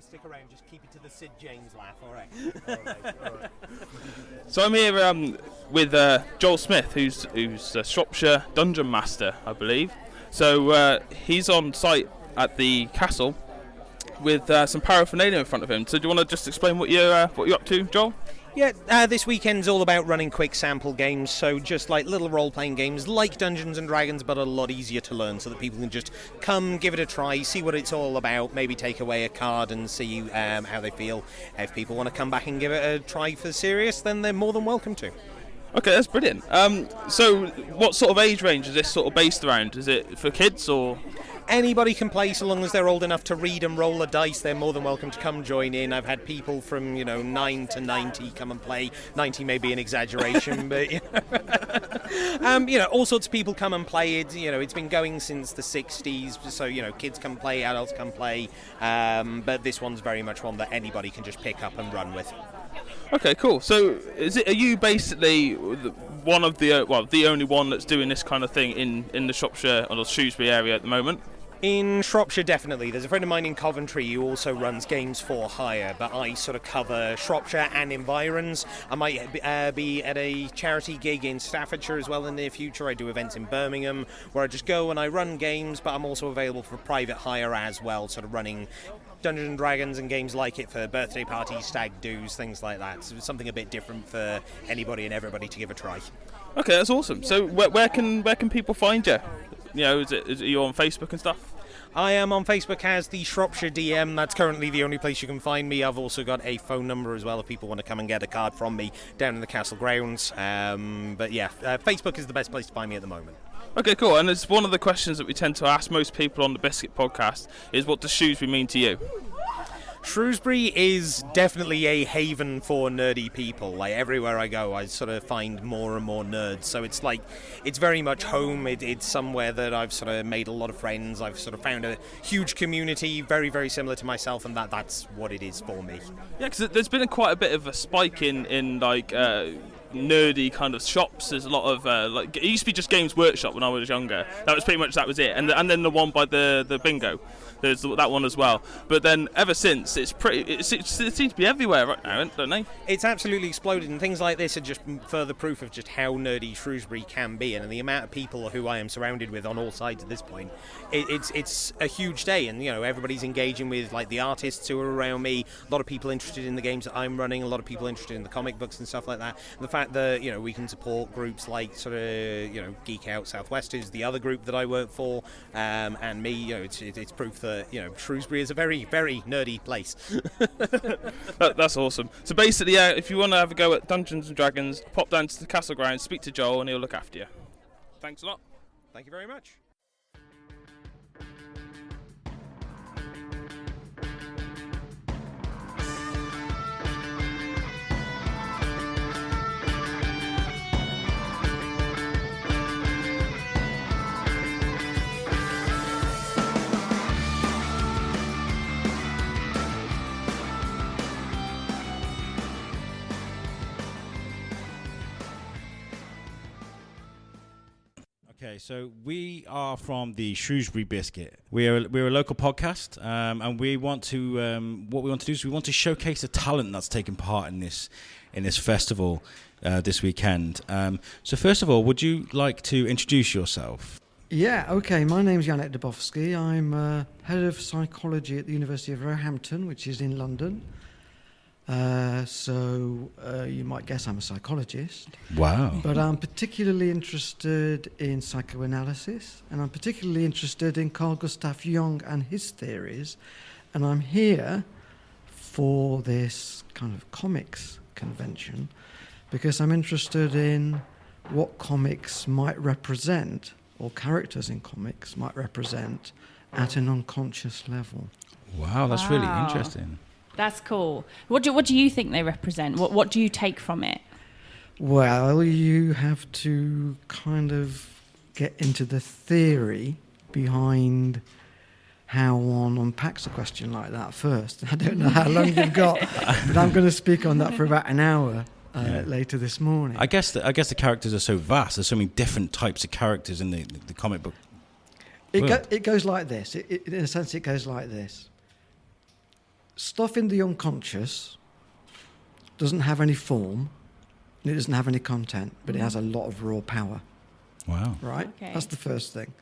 to stick around, just keep it to the Sid James laugh, all right? All right. So I'm here with Joel Smith, who's a Shropshire Dungeon Master, I believe. So he's on site at the castle with some paraphernalia in front of him. So do you want to just explain what you're up to, Joel? Yeah, this weekend's all about running quick sample games, so just like little role-playing games like Dungeons and Dragons, but a lot easier to learn, so that people can just come, give it a try, see what it's all about, maybe take away a card and see how they feel. If people want to come back and give it a try for serious, then they're more than welcome to. Okay, that's brilliant. So what sort of age range is this sort of based around? Is it for kids or...? Anybody can play so long as they're old enough to read and roll a dice. They're more than welcome to come join in. I've had people from 9 to 90 come and play. 90 may be an exaggeration, but all sorts of people come and play it. It's been going since the 60s, so kids can play, adults can play, but this one's very much one that anybody can just pick up and run with. Okay, cool. So, are you basically one of the only one that's doing this kind of thing in the Shropshire or the Shrewsbury area at the moment? In Shropshire, definitely. There's a friend of mine in Coventry who also runs games for hire, but I sort of cover Shropshire and environs. I might be at a charity gig in Staffordshire as well in the near future. I do events in Birmingham where I just go and I run games, but I'm also available for private hire as well, sort of running Dungeons and Dragons and games like it for birthday parties, stag do's, things like that. So it's something a bit different for anybody and everybody to give a try. Okay, that's awesome. So where can people find you? Is you on Facebook and stuff? I am on Facebook as the Shropshire DM. That's currently the only place you can find me. I've also got a phone number as well if people want to come and get a card from me down in the castle grounds. Facebook is the best place to find me at the moment. Okay, cool. And it's one of the questions that we tend to ask most people on the Biscuit podcast is, what does Shrewsbury mean to you? Shrewsbury is definitely a haven for nerdy people. Like, everywhere I go, I sort of find more and more nerds. So it's very much home. It's somewhere that I've sort of made a lot of friends. I've sort of found a huge community, very, very similar to myself, and that's what it is for me. Yeah, because there's been quite a bit of a spike in nerdy kind of shops. There's a lot of it used to be just Games Workshop when I was younger. That was it. And then the one by the bingo. There's that one as well. But then ever since, it seems to be everywhere right now, don't they? It's absolutely exploded, and things like this are just further proof of just how nerdy Shrewsbury can be, and the amount of people who I am surrounded with on all sides at this point. It's a huge day, and everybody's engaging with like the artists who are around me. A lot of people interested in the games that I'm running. A lot of people interested in the comic books and stuff like that. And the fact that we can support groups like sort of Geek Out Southwest is the other group that I work for, and me. It's proof that Shrewsbury is a very, very nerdy place. That's awesome. So basically, if you want to have a go at Dungeons and Dragons, pop down to the castle grounds, speak to Joel, and he'll look after you. Thanks a lot. Thank you very much. Okay, so we are from the Shrewsbury Biscuit. We're a local podcast, and we want to what we want to do is we want to showcase the talent that's taking part in this festival this weekend. So first of all, would you like to introduce yourself? Yeah, okay. My name's Janek Dubowski. I'm head of psychology at the University of ROEHAMPTON, which is in London. So you might guess I'm a psychologist. Wow. But I'm particularly interested in psychoanalysis, and I'm particularly interested in Carl Gustav Jung and his theories. And I'm here for this kind of comics convention because I'm interested in what comics might represent, or characters in comics might represent, at an unconscious level. Wow, that's really interesting. That's cool. What do you think they represent? What do you take from it? Well, you have to kind of get into the theory behind how one unpacks a question like that first. I don't know how long you've got, but I'm going to speak on that for about an hour later this morning. I guess the characters are so vast. There's so many different types of characters in the comic book. It goes like this. In a sense, it goes like this. stuff in the unconscious doesn't have any form, and it doesn't have any content, but it has a lot of raw power. Wow. Right? Okay. That's the first thing.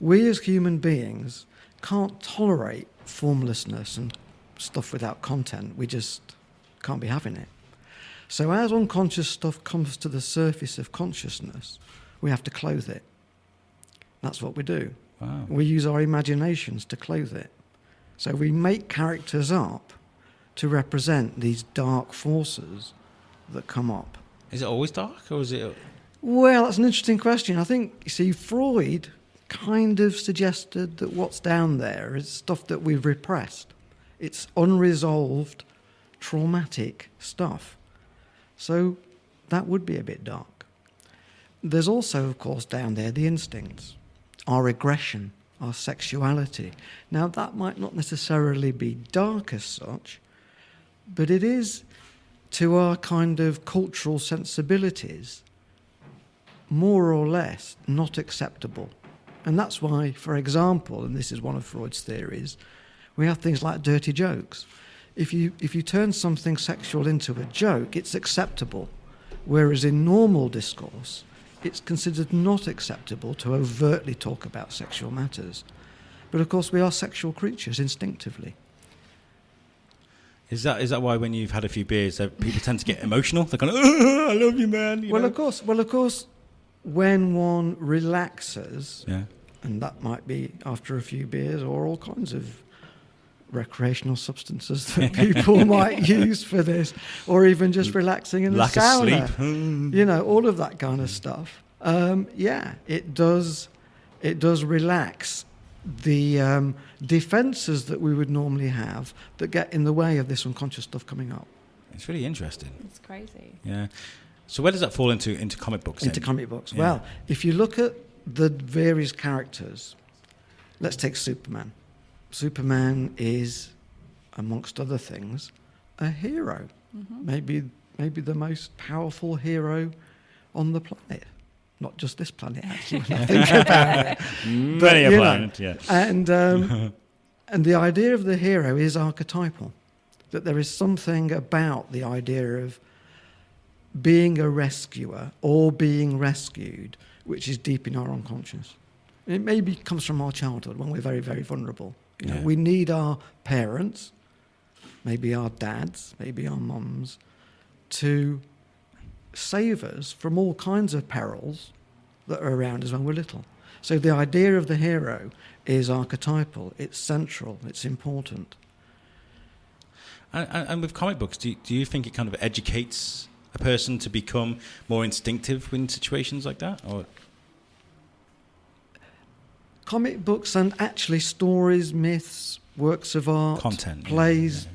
We as human beings can't tolerate formlessness and stuff without content. We just can't be having it. So as unconscious stuff comes to the surface of consciousness, we have to clothe it. That's what we do. Wow. We use our imaginations to clothe it. So we make characters up to represent these dark forces that come up. Is it always dark, or is it? Well, that's an interesting question. I think, you see, Freud kind of suggested that what's down there is stuff that we've repressed. It's unresolved, traumatic stuff. So that would be a bit dark. There's also, of course, down there the instincts, our aggression, our sexuality. Now, that might not necessarily be dark as such, but it is, to our kind of cultural sensibilities, more or less not acceptable. And that's why, for example, and this is one of Freud's theories, we have things like dirty jokes. If you turn something sexual into a joke, it's acceptable, whereas in normal discourse, it's considered not acceptable to overtly talk about sexual matters. But of course, we are sexual creatures instinctively. Is that why when you've had a few beers, people tend to get emotional? They're kind of, oh, I love you, man. You know? Of course, when one relaxes, Yeah. and that might be after a few beers or all kinds of recreational substances that people might use for this, or even just relaxing in the Lack of sauna. sleep. You know, all of that kind of stuff. It does relax the defences that we would normally have that get in the way of this unconscious stuff coming up. It's really interesting. It's crazy. Yeah. So where does that fall into comic books? Into then? comic books. Yeah. Well, if you look at the various characters, let's take Superman. Superman is, amongst other things, a hero. Mm-hmm. Maybe the most powerful hero on the planet. Not just this planet, actually, when I think about it. Many a you know, planet, yeah. And the idea of the hero is archetypal. That there is something about the idea of being a rescuer or being rescued which is deep in our unconscious. It maybe comes from our childhood when we're very, very vulnerable. You know, Yeah. we need our parents, maybe our dads, maybe our mums, to save us from all kinds of perils that are around us when we're little. So the idea of the hero is archetypal, it's central, it's important. And with comic books, do you think it kind of educates a person to become more instinctive in situations like that? Or Comic books and actually stories, myths, works of art, content, plays, yeah.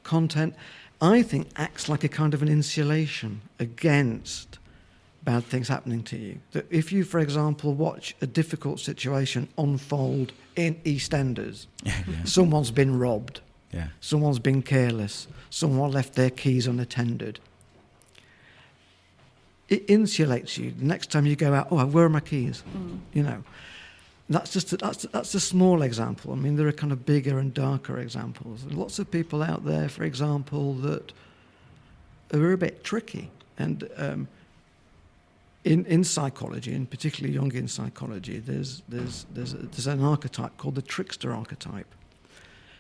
content, I think acts like a kind of an insulation against bad things happening to you. That if you, for example, watch a difficult situation unfold in EastEnders, Yeah. someone's been robbed, Yeah. someone's been careless, someone left their keys unattended, it insulates you. The next time you go out, oh, where are my keys? You know, that's a small example. I mean, there are kind of bigger and darker examples. There are lots of people out there, for example, that are a bit tricky. And in psychology, and particularly Jungian psychology, there's an archetype called the trickster archetype.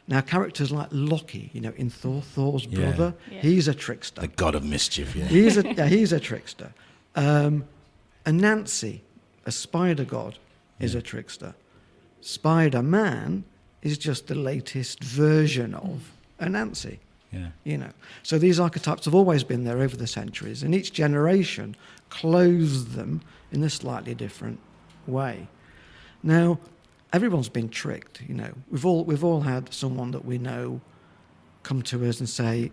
Now, characters like Loki, you know, in Thor's Yeah. brother, Yeah. he's a trickster. The god of mischief, yeah. He's a trickster. And Nancy, a spider god, is a trickster. Spider-Man is just the latest version of Anansi. Yeah. You know, so these archetypes have always been there over the centuries, and each generation clothes them in a slightly different way. Now, everyone's been tricked. You know, we've all had someone that we know come to us and say,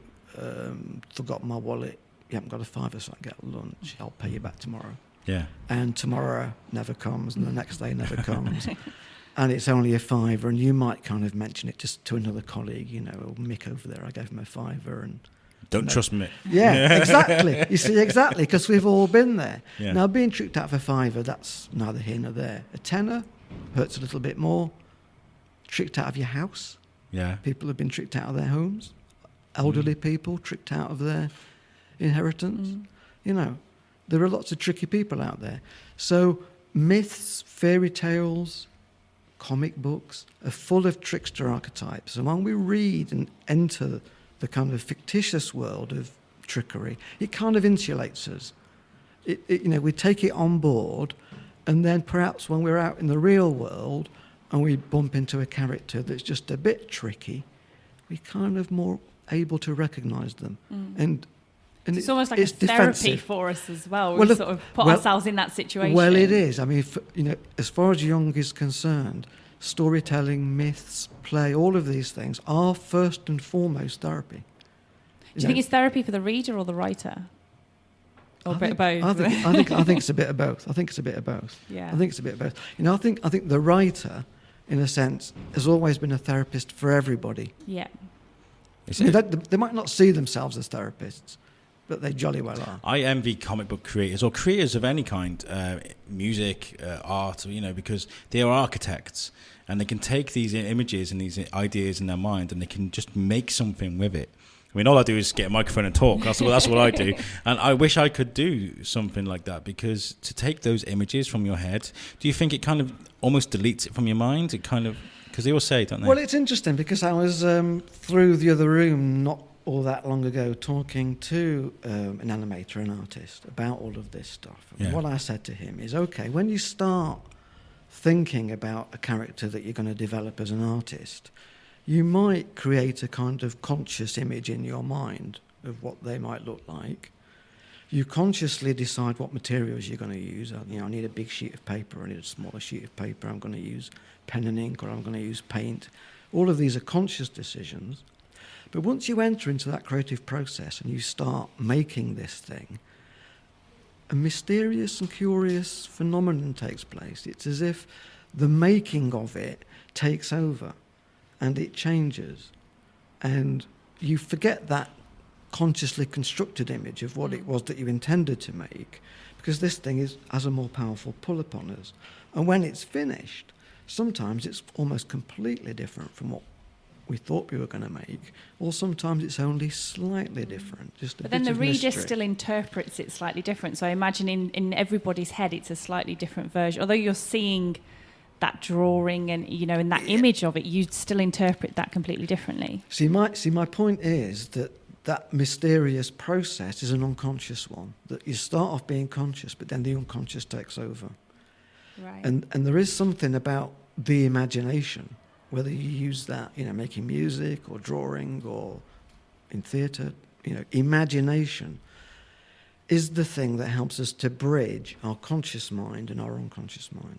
"Forgot my wallet. You haven't got a fiver, so I get lunch. I'll pay you back tomorrow." Yeah. And tomorrow never comes, and the next day never comes. And it's only a fiver, and you might kind of mention it just to another colleague, you know, oh, Mick over there, I gave him a fiver. And Don't trust me. yeah, exactly. You see, exactly, because we've all been there. Yeah. Now, being tricked out of a fiver, that's neither here nor there. A tenner hurts a little bit more. Tricked out of your house, Yeah. People have been tricked out of their homes. Elderly people tricked out of their inheritance. You know, there are lots of tricky people out there. So myths, fairy tales, comic books are full of trickster archetypes. And when we read and enter the kind of fictitious world of trickery, it kind of insulates us. We take it on board, and then perhaps when we're out in the real world and we bump into a character that's just a bit tricky, we're kind of more able to recognise them. And it's almost like it's a therapy defensive for us as well. Well, We sort of put ourselves in that situation. Well, it is. I mean, as far as Jung is concerned, storytelling, myths, play, all of these things are first and foremost therapy. Do you think it's therapy for the reader or the writer? Or a bit of both? I think it's a bit of both. I think it's a bit of both. Yeah. I think it's a bit of both. I think the writer, in a sense, has always been a therapist for everybody. Yeah. I mean, they might not see themselves as therapists, but they jolly well are. I envy comic book creators or creators of any kind, music, art, because they are architects and they can take these images and these ideas in their mind and they can just make something with it. I mean, all I do is get a microphone and talk. That's what I do. And I wish I could do something like that, because to take those images from your head, do you think it kind of almost deletes it from your mind? It kind of, because they all say, don't they? Well, it's interesting because I was through the other room not all that long ago talking to an animator, an artist, about all of this stuff. And what I said to him is, okay, when you start thinking about a character that you're going to develop as an artist, you might create a kind of conscious image in your mind of what they might look like. You consciously decide what materials you're going to use. I need a big sheet of paper, I need a smaller sheet of paper, I'm going to use pen and ink, or I'm going to use paint. All of these are conscious decisions. But once you enter into that creative process and you start making this thing, a mysterious and curious phenomenon takes place. It's as if the making of it takes over and it changes. And you forget that consciously constructed image of what it was that you intended to make, because this thing has a more powerful pull upon us. And when it's finished, sometimes it's almost completely different from what we thought we were going to make, or sometimes it's only slightly different. But then the reader still interprets it slightly different. So I imagine in everybody's head it's a slightly different version. Although you're seeing that drawing and in that image of it, you still interpret that completely differently. See, my point is that mysterious process is an unconscious one. That you start off being conscious, but then the unconscious takes over. Right. And there is something about the imagination, whether you use that, making music or drawing or in theatre, imagination is the thing that helps us to bridge our conscious mind and our unconscious mind.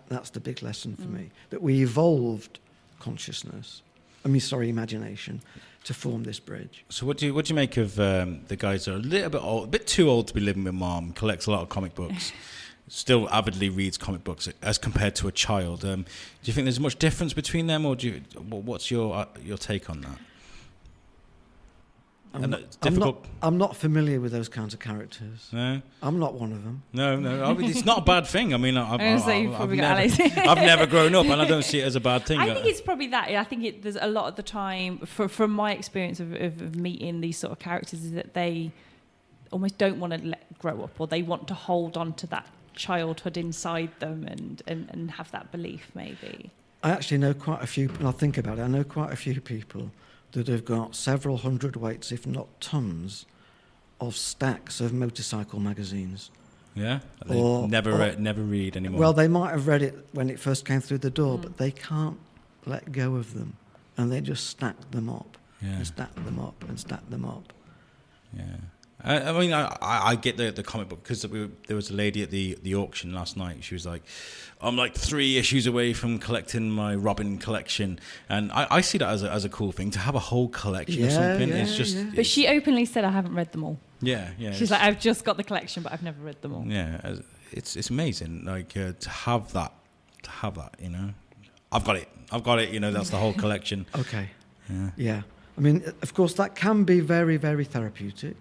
That's the big lesson for me, that we evolved imagination to form this bridge. So what do you make of the guys that are a little bit old, a bit too old to be living with mom, collects a lot of comic books, still avidly reads comic books as compared to a child? Do you think there's much difference between them, or what's your take on that? I'm not familiar with those kinds of characters. No? I'm not one of them. No, it's not a bad thing. I mean, I've never grown up, and I don't see it as a bad thing. I think it's probably that. I think there's a lot of the time, from my experience of meeting these sort of characters, is that they almost don't want to grow up, or they want to hold on to that childhood inside them and have that belief, maybe. I actually know quite a few, and I think about it, I know quite a few people that have got several hundredweights, if not tons, of stacks of motorcycle magazines. Yeah? They never read anymore. Well, they might have read it when it first came through the door, but they can't let go of them. And they just stack them up, and stack them up, and stack them up. Yeah. I mean, I get the comic book, because there was a lady at the auction last night. She was like, I'm like 3 issues away from collecting my Robin collection. And I see that as a cool thing, to have a whole collection of something. It's just. But she openly said, I haven't read them all. Yeah. She's like, I've just got the collection, but I've never read them all. Yeah, it's amazing, like, to have that, I've got it, that's the whole collection. Okay. Yeah. I mean, of course, that can be very, very therapeutic.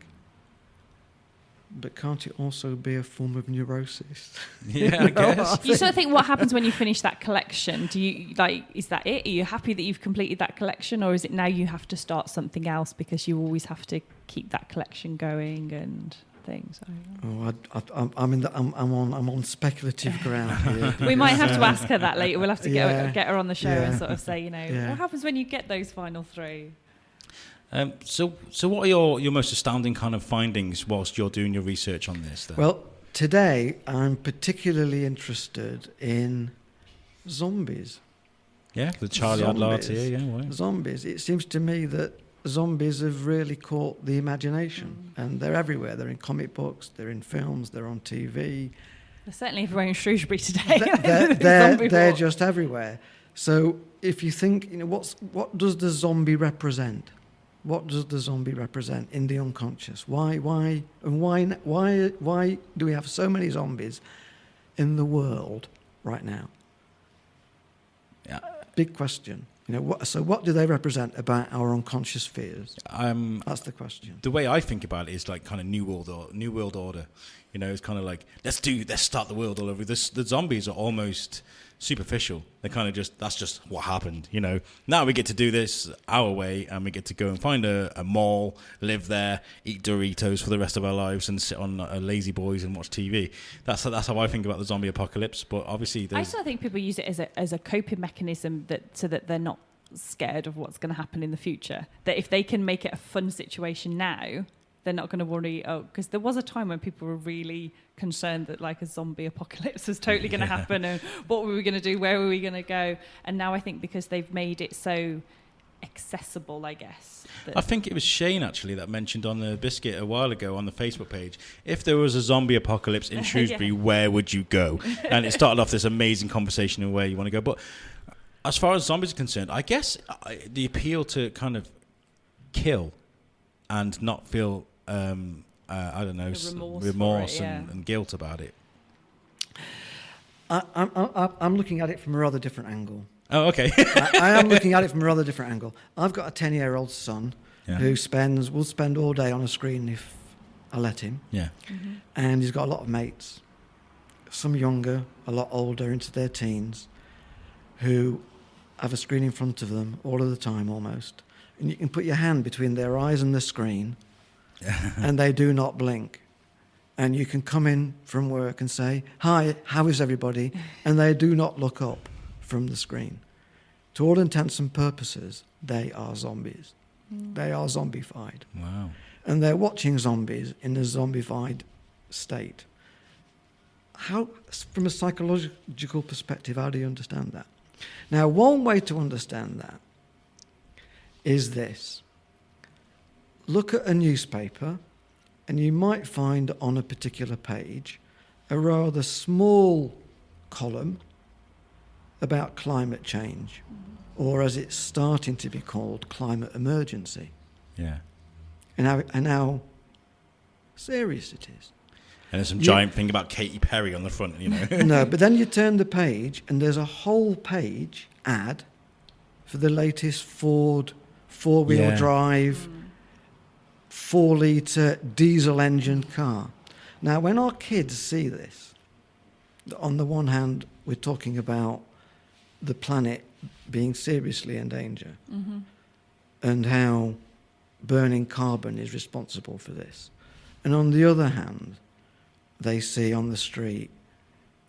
but can't it also be a form of neurosis? Yeah, I guess. You sort of think, what happens when you finish that collection? Do you is that it? Are you happy that you've completed that collection, or is it now you have to start something else because you always have to keep that collection going and things? I'm on speculative ground here. We might have to ask her that later. We'll have to get her on the show and sort of say, Yeah. what happens when you get those final 3? So what are your most astounding kind of findings whilst you're doing your research on this then? Well, today I'm particularly interested in zombies. Yeah, the Charlie Adlard here, yeah. Right. Zombies. It seems to me that zombies have really caught the imagination, and they're everywhere. They're in comic books, they're in films, they're on TV. They're certainly everywhere in Shrewsbury today. They're just everywhere. So if you think, what does the zombie represent? What does the zombie represent in the unconscious? Why do we have so many zombies in the world right now? Yeah. Big question. What do they represent about our unconscious fears? That's the question. The way I think about it is like kind of New World Order. It's kind of like let's start the world all over. The zombies are almost superficial. They're kind of that's just what happened. Now we get to do this our way, and we get to go and find a mall, live there, eat Doritos for the rest of our lives, and sit on lazy boys and watch TV. That's how I think about the zombie apocalypse. But obviously, I still think people use it as a coping mechanism so that they're not scared of what's going to happen in the future. That if they can make it a fun situation now, they're not going to worry. Because there was a time when people were really concerned that like a zombie apocalypse was totally going to happen, and what were we going to do? Where were we going to go? And now I think because they've made it so accessible, I guess. I think it was Shane actually that mentioned on the biscuit a while ago on the Facebook page, if there was a zombie apocalypse in Shrewsbury, where would you go? And it started off this amazing conversation of where you want to go. But as far as zombies are concerned, I guess the appeal to kind of kill and not feel remorse and guilt about it. I'm looking at it from a rather different angle. Oh, okay. I am looking at it from a rather different angle. I've got a 10-year-old son who will spend all day on a screen if I let him. Yeah. Mm-hmm. And he's got a lot of mates, some younger, a lot older, into their teens, who have a screen in front of them all of the time almost. And you can put your hand between their eyes and the screen, and they do not blink. And you can come in from work and say, "Hi, how is everybody?" And they do not look up from the screen. To all intents and purposes, they are zombies. They are zombified. Wow. And they're watching zombies in a zombified state. How, from a psychological perspective, how do you understand that? Now, one way to understand that is this. Look at a newspaper, and you might find on a particular page a rather small column about climate change, or as it's starting to be called, climate emergency. Yeah. And how serious it is. And there's some giant thing about Katy Perry on the front, No, but then you turn the page and there's a whole page ad for the latest Ford four-wheel drive 4-litre diesel engine car. Now, when our kids see this, on the one hand, we're talking about the planet being seriously in danger, and how burning carbon is responsible for this. And on the other hand, they see on the street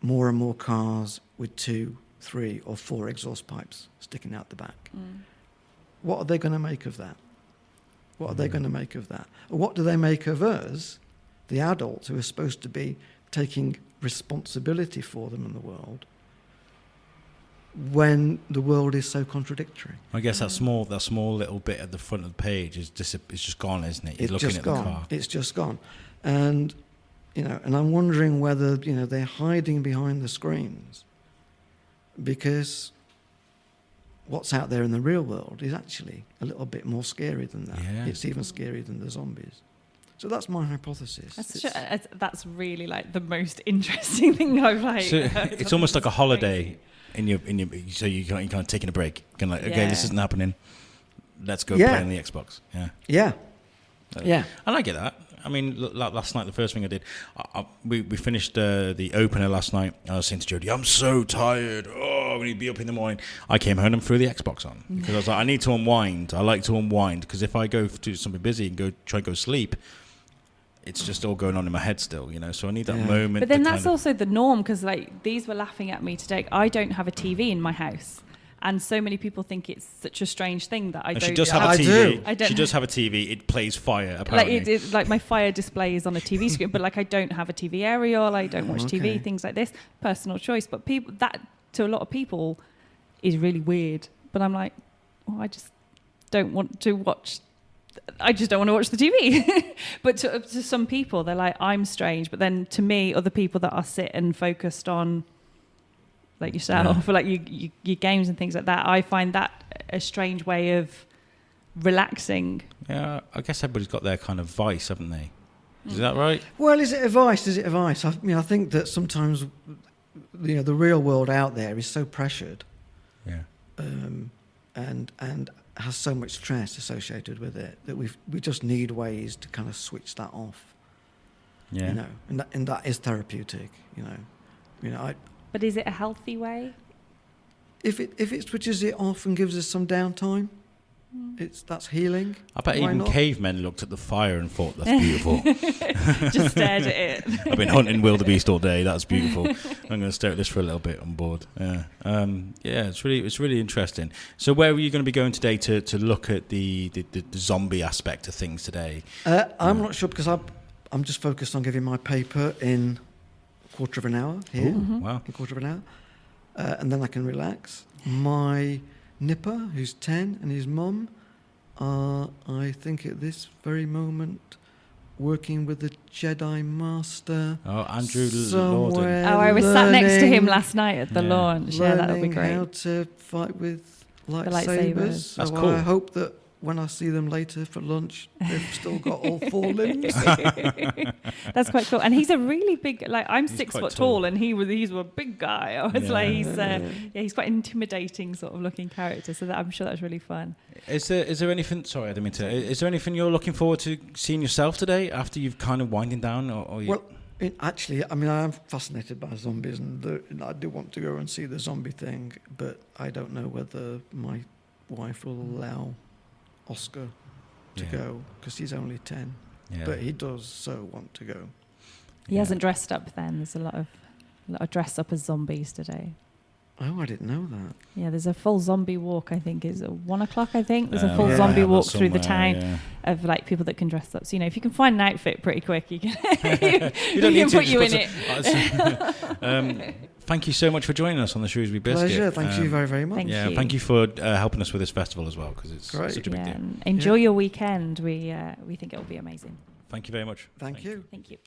more and more cars with 2, 3 or 4 exhaust pipes sticking out the back. What are they going to make of that? What are they going to make of that? What do they make of us, the adults who are supposed to be taking responsibility for them in the world, when the world is so contradictory? I guess that small little bit at the front of the page is just gone, isn't it? You're looking at the car. It's just gone. And and I'm wondering whether, they're hiding behind the screens because what's out there in the real world is actually a little bit more scary than that. Yeah. It's even scarier than the zombies. So that's my hypothesis. That's really like the most interesting thing I've heard. It's almost like a holiday in your so you're kind of taking a break. Kind of like, okay, this isn't happening. Let's go play on the Xbox. Yeah. Yeah. And I get that. I mean, last night, the first thing I did, we finished the opener last night. I was saying to Jodie, I'm so tired. Oh, we need to be up in the morning. I came home and threw the Xbox on because I was like, I need to unwind. I like to unwind because if I go do something busy and try and go sleep, it's just all going on in my head still, so I need that moment. But then that's also the norm, because like these were laughing at me today. I don't have a TV in my house. And so many people think it's such a strange thing that I don't. She does have a TV. She does have a TV. It plays Fire, apparently. Like my Fire display is on a TV screen, but like I don't have a TV aerial. I don't watch TV, things like this. Personal choice. But that to a lot of people is really weird. But I'm like, I just don't want to watch. I just don't want to watch the TV. But to some people, they're like, I'm strange. But then to me, other people that are sit and focused on, like yourself, or like your games and things like that, I find that a strange way of relaxing. Yeah, I guess everybody's got their kind of vice, haven't they? Is that right? Well, is it a vice? I think that sometimes, the real world out there is so pressured, and has so much stress associated with it that we just need ways to kind of switch that off. Yeah, and that is therapeutic. But is it a healthy way? If it switches it off and gives us some downtime, that's healing. I bet even cavemen looked at the fire and thought, that's beautiful. Just stared at it. I've been hunting wildebeest all day. That's beautiful. I'm going to stare at this for a little bit. I'm bored. Yeah, it's really interesting. So where are you going to be going today to look at the zombie aspect of things today? I'm not sure, because I'm just focused on giving my paper in quarter of an hour here. Ooh, wow. In quarter of an hour. And then I can relax. My nipper, who's 10, and his mum are, I think at this very moment, working with the Jedi Master. Oh, Andrew Lorden. I was sat next to him last night at the launch. Yeah, that would be great. How to fight with lightsabers. Lightsabers. That's so cool. I hope that when I see them later for lunch, they've still got all 4 limbs. That's quite cool. And he's a really big, I'm 6 foot tall, and he's a big guy. I was he's quite intimidating sort of looking character. So I'm sure that's really fun. Is there anything? Sorry, I didn't mean to. Is there anything you're looking forward to seeing yourself today after you've kind of winding down? Well, actually, I am fascinated by zombies, and I do want to go and see the zombie thing, but I don't know whether my wife will allow Oscar to go, because he's only 10, but he does so want to go. He hasn't dressed up then. There's a lot of dress up as zombies today. Oh, I didn't know that. Yeah, there's a full zombie walk. I think it's 1 o'clock. I think there's a full zombie walk through the town of like people that can dress up. So if you can find an outfit pretty quick, you can you don't need to put you in it. Thank you so much for joining us on the Shrewsbury Biscuit. Pleasure. Thank you very, very much. Thank you for helping us with this festival as well, because it's such a big deal. Enjoy your weekend. We think it will be amazing. Thank you very much. Thank you. Thank you.